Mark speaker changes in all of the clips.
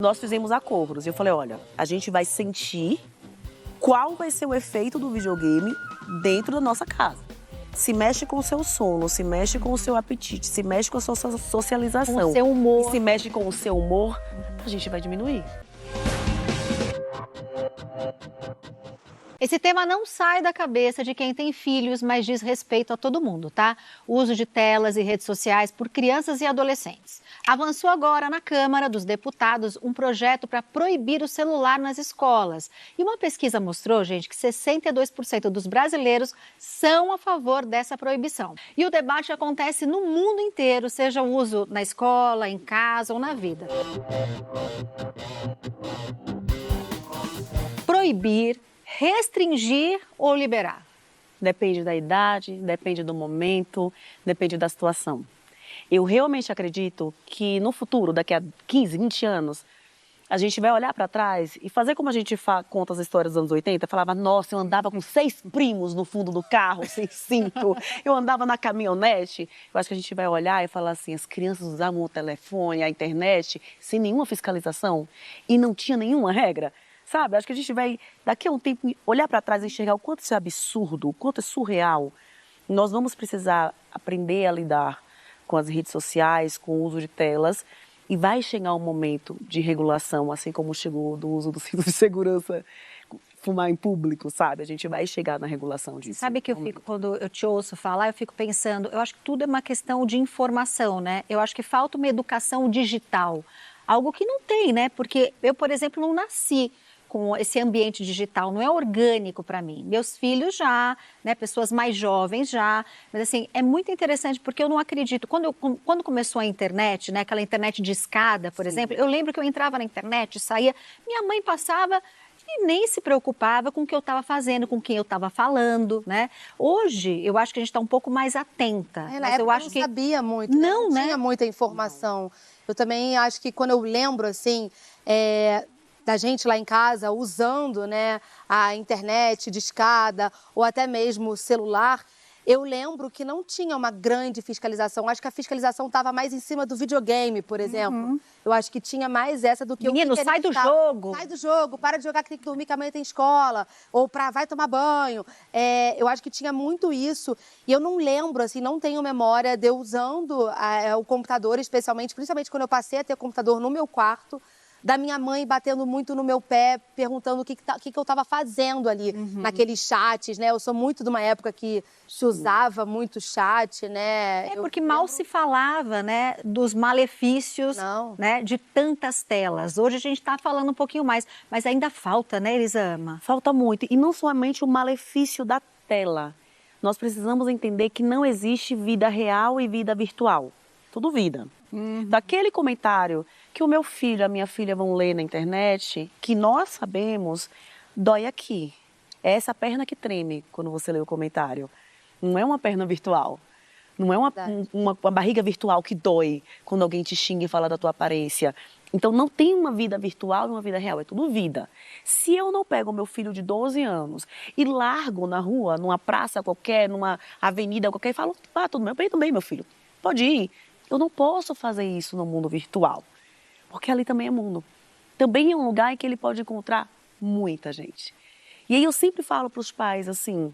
Speaker 1: Nós fizemos acordos. Eu falei, olha, a gente vai sentir qual vai ser o efeito do videogame dentro da nossa casa. Se mexe com o seu sono, se mexe com o seu apetite, se mexe com a sua socialização.
Speaker 2: Com o seu humor.
Speaker 1: E se mexe com o seu humor, a gente vai diminuir.
Speaker 2: Esse tema não sai da cabeça de quem tem filhos, mas diz respeito a todo mundo, tá? O uso de telas e redes sociais por crianças e adolescentes. Avançou agora na Câmara dos Deputados um projeto para proibir o celular nas escolas. E uma pesquisa mostrou, gente, que 62% dos brasileiros são a favor dessa proibição. E o debate acontece no mundo inteiro, seja o uso na escola, em casa ou na vida. Proibir, restringir ou liberar?
Speaker 1: Depende da idade, depende do momento, depende da situação. Eu realmente acredito que no futuro, daqui a 15, 20 anos, a gente vai olhar para trás e fazer como a gente conta as histórias dos anos 80, falava, nossa, eu andava com 6 primos no fundo do carro, sem cinto, eu andava na caminhonete. Eu acho que a gente vai olhar e falar assim, as crianças usavam o telefone, a internet, sem nenhuma fiscalização e não tinha nenhuma regra. Sabe, acho que a gente vai, daqui a um tempo, olhar para trás e enxergar o quanto isso é absurdo, o quanto é surreal. Nós vamos precisar aprender a lidar com as redes sociais, com o uso de telas, e vai chegar um momento de regulação, assim como chegou do uso do cinto de segurança, fumar em público, sabe? A gente vai chegar na regulação disso.
Speaker 2: Sabe que eu fico, quando eu te ouço falar, eu fico pensando, eu acho que tudo é uma questão de informação, né? Eu acho que falta uma educação digital, algo que não tem, né? Porque eu, por exemplo, não nasci com esse ambiente digital, não é orgânico para mim. Meus filhos já, né, pessoas mais jovens já, mas assim, é muito interessante porque eu não acredito, quando começou a internet, né, aquela internet de escada, por exemplo, eu lembro que eu entrava na internet, saía, minha mãe passava e nem se preocupava com o que eu estava fazendo, com quem eu estava falando, né? Hoje, eu acho que a gente está um pouco mais atenta.
Speaker 3: Mas eu acho que não sabia muito, não tinha muita informação. Eu também acho que quando eu lembro, assim, da gente lá em casa usando, né, a internet de escada ou até mesmo o celular, eu lembro que não tinha uma grande fiscalização. Acho que a fiscalização estava mais em cima do videogame, por exemplo. Eu acho que tinha mais essa do que
Speaker 2: Menino, sai do jogo.
Speaker 3: Sai do jogo, para de jogar que tem que dormir, que amanhã tem escola. Ou vai tomar banho. Eu acho que tinha muito isso. E eu não lembro, assim, não tenho memória de eu usando o computador, principalmente quando eu passei a ter computador no meu quarto, da minha mãe batendo muito no meu pé, perguntando o que eu estava fazendo ali, naqueles chats, né? Eu sou muito de uma época que se usava muito chat, né?
Speaker 2: Porque mal se falava, né, dos malefícios, né, de tantas telas. Hoje a gente está falando um pouquinho mais, mas ainda falta, né, Elisama?
Speaker 1: Falta muito, e não somente o malefício da tela. Nós precisamos entender que não existe vida real e vida virtual. Tudo vida. Daquele comentário que o meu filho, a minha filha vão ler na internet, que nós sabemos, dói aqui. É essa perna que treme quando você lê o comentário. Não é uma perna virtual. Não é uma barriga virtual que dói quando alguém te xinga e fala da tua aparência. Então não tem uma vida virtual e uma vida real, é tudo vida. Se eu não pego o meu filho de 12 anos e largo na rua, numa praça qualquer, numa avenida qualquer, e falo, tudo bem, meu filho, pode ir. Eu não posso fazer isso no mundo virtual, porque ali também é mundo. Também é um lugar em que ele pode encontrar muita gente. E aí eu sempre falo para os pais assim,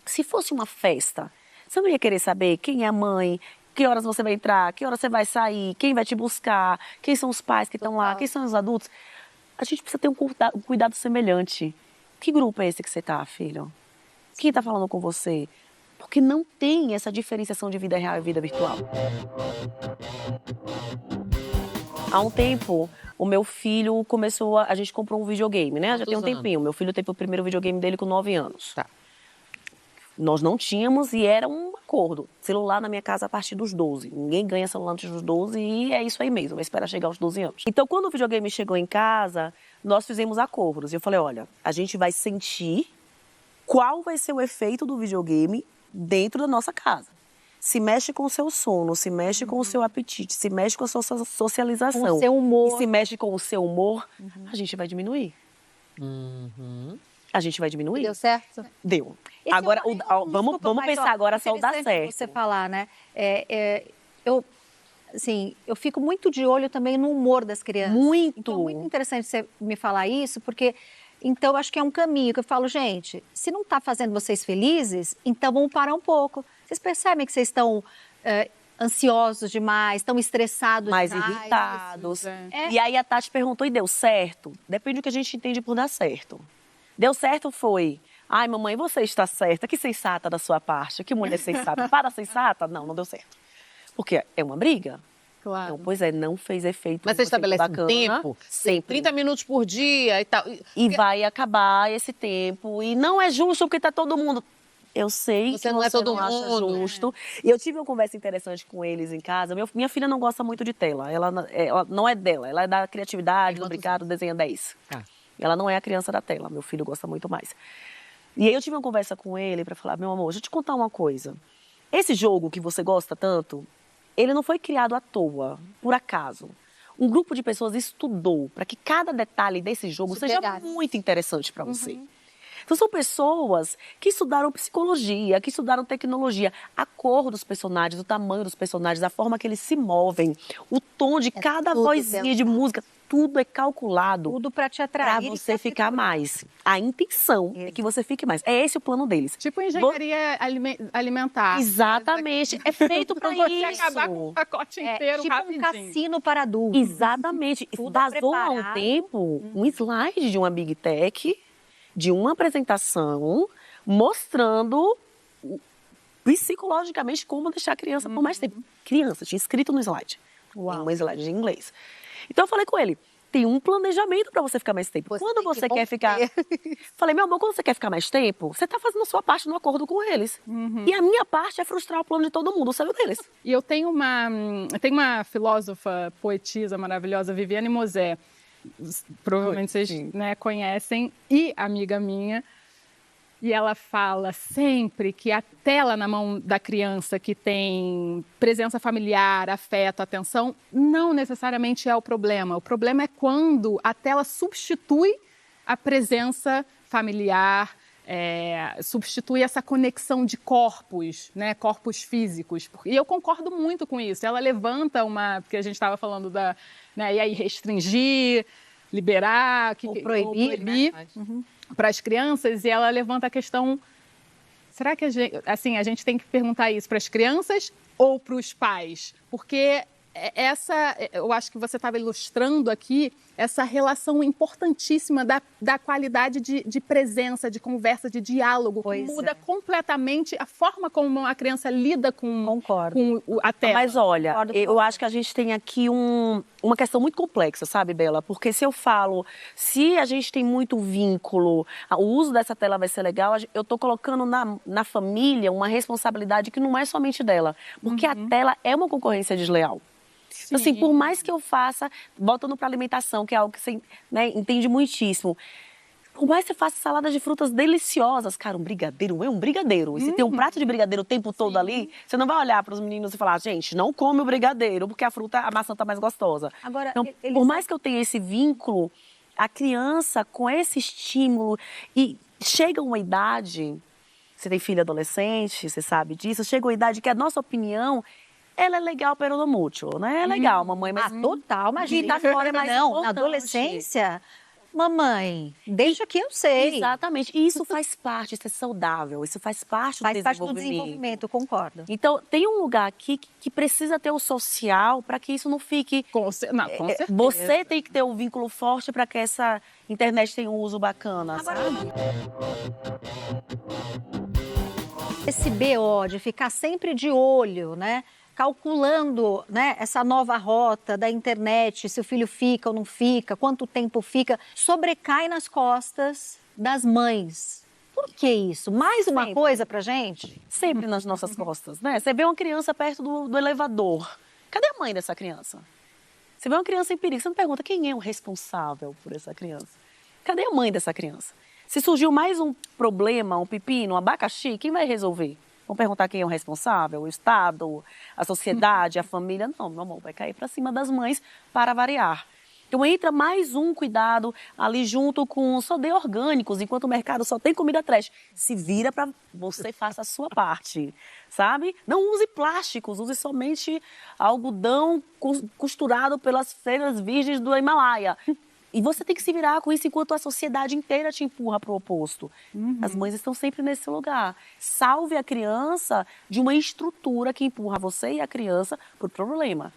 Speaker 1: se fosse uma festa, você não ia querer saber quem é a mãe, que horas você vai entrar, que horas você vai sair, quem vai te buscar, quem são os pais que estão lá, quem são os adultos. A gente precisa ter um cuidado semelhante. Que grupo é esse que você está, filho? Quem está falando com você? Porque não tem essa diferenciação de vida real e vida virtual. Há um tempo, o meu filho começou a gente comprou um videogame, né? Já tem um tempinho. Meu filho teve o primeiro videogame dele com 9 anos.
Speaker 4: Tá.
Speaker 1: Nós não tínhamos e era um acordo. Celular na minha casa a partir dos 12. Ninguém ganha celular antes dos 12 e é isso aí mesmo, vai esperar chegar aos 12 anos. Então, quando o videogame chegou em casa, nós fizemos acordos. Eu falei, olha, a gente vai sentir qual vai ser o efeito do videogame dentro da nossa casa. Se mexe com o seu sono, se mexe com o seu apetite, se mexe com a sua socialização.
Speaker 2: Com o seu humor.
Speaker 1: E se mexe com o seu humor, a gente vai diminuir. A gente vai diminuir.
Speaker 3: Deu certo?
Speaker 1: Deu. Agora, vamos pensar agora só o dar certo.
Speaker 2: Você falar, né? assim, eu fico muito de olho também no humor das crianças.
Speaker 1: Muito.
Speaker 2: Então, muito interessante você me falar isso, porque então acho que é um caminho que eu falo, gente, se não está fazendo vocês felizes, então vamos parar um pouco. Vocês percebem que vocês estão ansiosos demais, estão estressados
Speaker 1: Mais
Speaker 2: demais?
Speaker 1: irritados.
Speaker 2: É.
Speaker 1: E aí a Tati perguntou, e deu certo? Depende do que a gente entende por dar certo. Deu certo foi... Ai, mamãe, você está certa, que sensata da sua parte, que mulher sensata. Para sensata? Não, não deu certo. Porque é uma briga.
Speaker 4: Claro.
Speaker 1: Então, pois é, não fez efeito.
Speaker 4: Mas você estabelece
Speaker 1: bacana,
Speaker 4: um tempo?
Speaker 1: sempre.
Speaker 4: 30 minutos por dia e tal.
Speaker 1: E vai acabar esse tempo. E não é justo porque tá todo mundo... Eu sei
Speaker 4: Você
Speaker 1: que
Speaker 4: não é todo
Speaker 1: acha
Speaker 4: mundo.
Speaker 1: justo. E eu tive uma conversa interessante com eles em casa. Minha filha não gosta muito de tela. Ela não é dela. Ela é da criatividade, do brincar, do desenho 10.
Speaker 4: Ah.
Speaker 1: Ela não é a criança da tela. Meu filho gosta muito mais. E aí eu tive uma conversa com ele para falar, meu amor, deixa eu te contar uma coisa. Esse jogo que você gosta tanto, ele não foi criado à toa, por acaso. Um grupo de pessoas estudou para que cada detalhe desse jogo seja muito interessante para você. Então, são pessoas que estudaram psicologia, que estudaram tecnologia, a cor dos personagens, o tamanho dos personagens, a forma que eles se movem, o tom de cada vozinha de música, tudo é calculado.
Speaker 2: Tudo para te
Speaker 1: Para
Speaker 2: atrair.
Speaker 1: você ficar mais. A intenção é que você fique mais. É esse o plano deles.
Speaker 5: Tipo engenharia alimentar.
Speaker 1: Exatamente. É feito para
Speaker 5: Pra você
Speaker 1: isso.
Speaker 5: acabar com o pacote inteiro
Speaker 2: tipo
Speaker 5: rapidinho.
Speaker 2: um cassino para adultos.
Speaker 1: Exatamente.
Speaker 2: Tudo
Speaker 1: Vazou há um
Speaker 2: preparado.
Speaker 1: tempo um slide de uma Big Tech, de uma apresentação, mostrando psicologicamente como deixar a criança por mais tempo. Criança, tinha escrito no slide.
Speaker 2: Uau.
Speaker 1: Em uma slide de inglês. Então eu falei com ele, tem um planejamento para você ficar mais tempo. Quando você quer ficar... Falei, meu amor, quando você quer ficar mais tempo, você tá fazendo a sua parte no acordo com eles. E a minha parte é frustrar o plano de todo mundo, o seu deles.
Speaker 5: E eu tenho uma filósofa, poetisa maravilhosa, Viviane Mosé. Provavelmente vocês conhecem. E amiga minha. E ela fala sempre que a tela na mão da criança que tem presença familiar, afeto, atenção, não necessariamente é o problema. O problema é quando a tela substitui a presença familiar, substitui essa conexão de corpos, né, corpos físicos. E eu concordo muito com isso. Ela levanta porque a gente estava falando e aí restringir, liberar,
Speaker 2: ou proibir, né?
Speaker 5: Para as crianças, e ela levanta a questão, será que a gente tem que perguntar isso para as crianças ou para os pais? Porque eu acho que você estava ilustrando aqui essa relação importantíssima da qualidade de presença, de conversa, de diálogo, que muda completamente a forma como a criança lida com a tela.
Speaker 1: Mas olha, eu acho que a gente tem aqui uma questão muito complexa, sabe, Bela? Porque se a gente tem muito vínculo, o uso dessa tela vai ser legal, eu estou colocando na família uma responsabilidade que não é somente dela. Porque a tela é uma concorrência desleal. Sim. Assim, por mais que eu faça, voltando para alimentação, que é algo que você entende muitíssimo, por mais que você faça saladas de frutas deliciosas, cara, um brigadeiro é um brigadeiro. E se tem um prato de brigadeiro o tempo todo ali, você não vai olhar para os meninos e falar, gente, não come o brigadeiro, porque a maçã tá mais gostosa.
Speaker 2: Agora,
Speaker 1: então, por mais que eu tenha esse vínculo, a criança com esse estímulo, e chega uma idade, você tem filha adolescente, você sabe disso, chega uma idade que a nossa opinião... Ela é legal, pero no mucho, né? É legal, mamãe, mas...
Speaker 2: total, mas
Speaker 1: tá fora é mais
Speaker 2: não,
Speaker 1: importante.
Speaker 2: na adolescência, mamãe, deixa que eu sei.
Speaker 1: Exatamente, e isso faz parte, isso é saudável, isso faz parte do
Speaker 2: desenvolvimento, concordo.
Speaker 1: Então, tem um lugar aqui que precisa ter o social para que isso não fique...
Speaker 5: Com certeza.
Speaker 1: Você tem que ter um vínculo forte para que essa internet tenha um uso bacana, sabe?
Speaker 2: Esse BO de ficar sempre de olho, né? Calculando, né, essa nova rota da internet, se o filho fica ou não fica, quanto tempo fica, sobrecai nas costas das mães. Por que isso? Mais uma coisa pra gente?
Speaker 1: Sempre nas nossas costas, né? Você vê uma criança perto do elevador. Cadê a mãe dessa criança? Você vê uma criança em perigo, você não pergunta quem é o responsável por essa criança. Cadê a mãe dessa criança? Se surgiu mais um problema, um pepino, um abacaxi, quem vai resolver? Vão perguntar quem é o responsável? O Estado, a sociedade, a família? Não, meu amor, vai cair para cima das mães para variar. Então entra mais um cuidado ali junto com só dê orgânicos, enquanto o mercado só tem comida trash. Se vira para você faça a sua parte, sabe? Não use plásticos, use somente algodão costurado pelas feiras virgens do Himalaia. E você tem que se virar com isso enquanto a sociedade inteira te empurra para o oposto. As mães estão sempre nesse lugar. Salve a criança de uma estrutura que empurra você e a criança para o problema.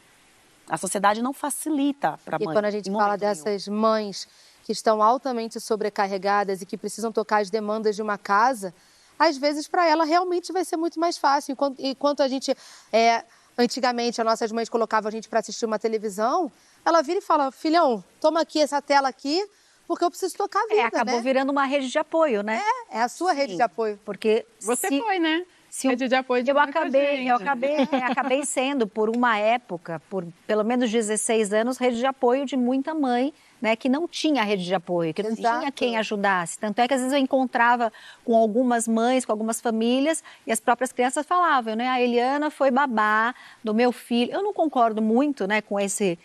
Speaker 1: A sociedade não facilita para a mãe.
Speaker 3: E quando a gente fala dessas mães que estão altamente sobrecarregadas e que precisam tocar as demandas de uma casa, às vezes para ela realmente vai ser muito mais fácil. Enquanto a gente, antigamente, as nossas mães colocavam a gente para assistir uma televisão, ela vira e fala, filhão, toma aqui essa tela aqui, porque eu preciso tocar a vida,
Speaker 2: acabou virando uma rede de apoio, né?
Speaker 3: É a sua rede de apoio.
Speaker 2: Porque
Speaker 5: Você foi, né? Rede de apoio de
Speaker 2: eu acabei sendo, por uma época, por pelo menos 16 anos, rede de apoio de muita mãe, né, que não tinha rede de apoio, que não tinha quem ajudasse. Tanto é que às vezes eu encontrava com algumas mães, com algumas famílias, e as próprias crianças falavam, né, a Eliana foi babá do meu filho. Eu não concordo muito, né, com esse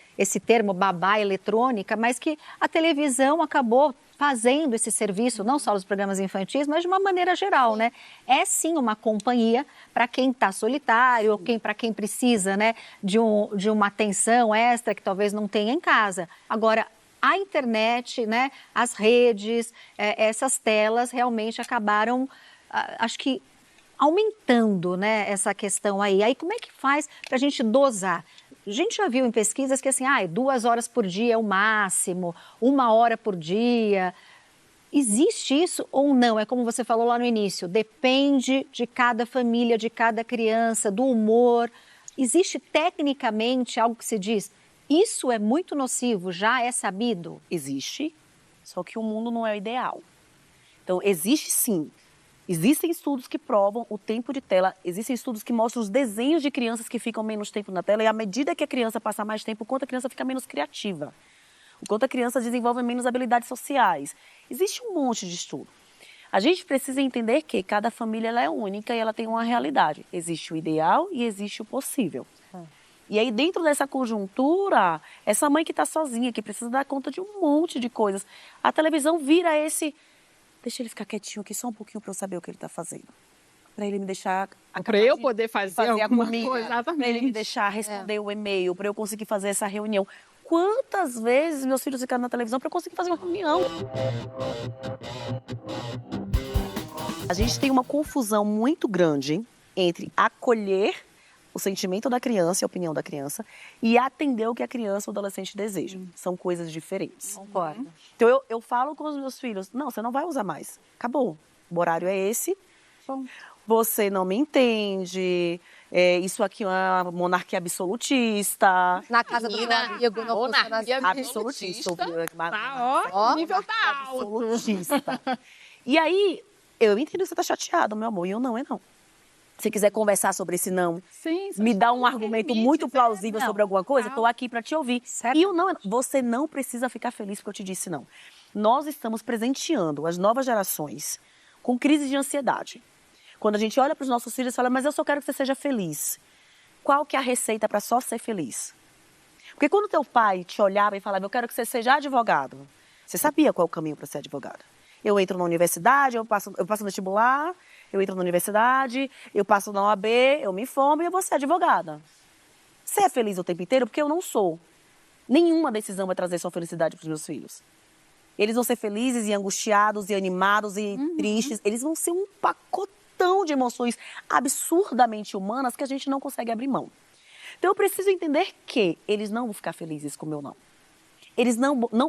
Speaker 2: termo babá eletrônica, mas que a televisão acabou fazendo esse serviço, não só nos programas infantis, mas de uma maneira geral, né? É sim uma companhia para quem está solitário, ou para quem precisa, né, de uma atenção extra que talvez não tenha em casa. Agora, a internet, né, as redes, essas telas realmente acabaram, acho que, aumentando, né, essa questão aí. Aí como é que faz para a gente dosar? A gente já viu em pesquisas que assim, 2 horas por dia é o máximo, 1 hora por dia. Existe isso ou não? É como você falou lá no início, depende de cada família, de cada criança, do humor. Existe tecnicamente algo que se diz, isso é muito nocivo, já é sabido?
Speaker 1: Existe, só que o mundo não é o ideal. Então, existe sim. Existem estudos que provam o tempo de tela, existem estudos que mostram os desenhos de crianças que ficam menos tempo na tela e à medida que a criança passa mais tempo, o quanto a criança fica menos criativa, o quanto a criança desenvolve menos habilidades sociais. Existe um monte de estudo. A gente precisa entender que cada família ela é única e ela tem uma realidade. Existe o ideal e existe o possível. E aí, dentro dessa conjuntura, essa mãe que está sozinha, que precisa dar conta de um monte de coisas, a televisão vira esse... Deixa ele ficar quietinho aqui só um pouquinho para eu saber o que ele está fazendo. Para ele me deixar...
Speaker 5: Para eu poder fazer alguma coisa, exatamente.
Speaker 1: Para ele me deixar responder o e-mail, para eu conseguir fazer essa reunião. Quantas vezes meus filhos ficaram na televisão para eu conseguir fazer uma reunião? A gente tem uma confusão muito grande entre acolher o sentimento da criança e a opinião da criança e atender o que a criança ou o adolescente deseja. São coisas diferentes.
Speaker 2: Concordo.
Speaker 1: Então, eu falo com os meus filhos, não, você não vai usar mais. Acabou. O horário é esse. Você não me entende. Isso aqui é uma monarquia absolutista.
Speaker 3: Na casa do meu amigo não funciona assim.
Speaker 1: Absolutista.
Speaker 5: Tá, ó, o nível tá alto.
Speaker 1: Absolutista. E aí, eu entendo que você tá chateado, meu amor, e eu não, não. Se quiser conversar sobre esse não, me dá um argumento muito plausível sobre alguma coisa, estou aqui para te ouvir. E o não, você não precisa ficar feliz porque eu te disse não. Nós estamos presenteando as novas gerações com crise de ansiedade. Quando a gente olha para os nossos filhos e fala, mas eu só quero que você seja feliz. Qual que é a receita para só ser feliz? Porque quando teu pai te olhava e falava, eu quero que você seja advogado, você sabia qual é o caminho para ser advogado. Eu entro na universidade, eu passo no vestibular, eu entro na universidade, eu passo na OAB, eu me formo e eu vou ser advogada. Você é feliz o tempo inteiro? Porque eu não sou. Nenhuma decisão vai trazer só felicidade para os meus filhos. Eles vão ser felizes e angustiados e animados e tristes. Eles vão ser um pacotão de emoções absurdamente humanas que a gente não consegue abrir mão. Então eu preciso entender que eles não vão ficar felizes com o meu não.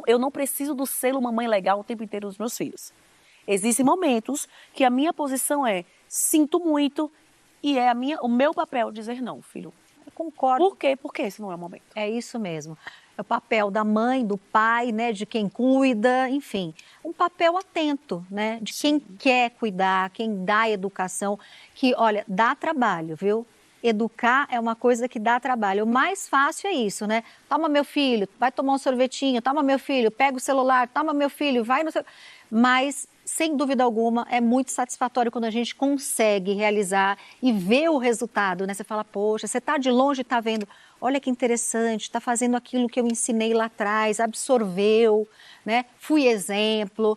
Speaker 1: Eu não preciso do selo mamãe legal o tempo inteiro dos meus filhos. Existem momentos que a minha posição é, sinto muito, e é o meu papel dizer não, filho.
Speaker 2: Eu concordo.
Speaker 1: Por quê? Porque esse não é o momento.
Speaker 2: É isso mesmo. É o papel da mãe, do pai, né, de quem cuida, enfim. Um papel atento, né, de quem quer cuidar, quem dá educação, que, olha, dá trabalho, viu? Educar é uma coisa que dá trabalho. O mais fácil é isso, né? Toma, meu filho, vai tomar um sorvetinho. Toma, meu filho, pega o celular. Toma, meu filho, vai no seu... Mas, sem dúvida alguma, é muito satisfatório quando a gente consegue realizar e ver o resultado, né? Você fala, poxa, você está de longe e está vendo olha que interessante, está fazendo aquilo que eu ensinei lá atrás, absorveu, né? Fui exemplo.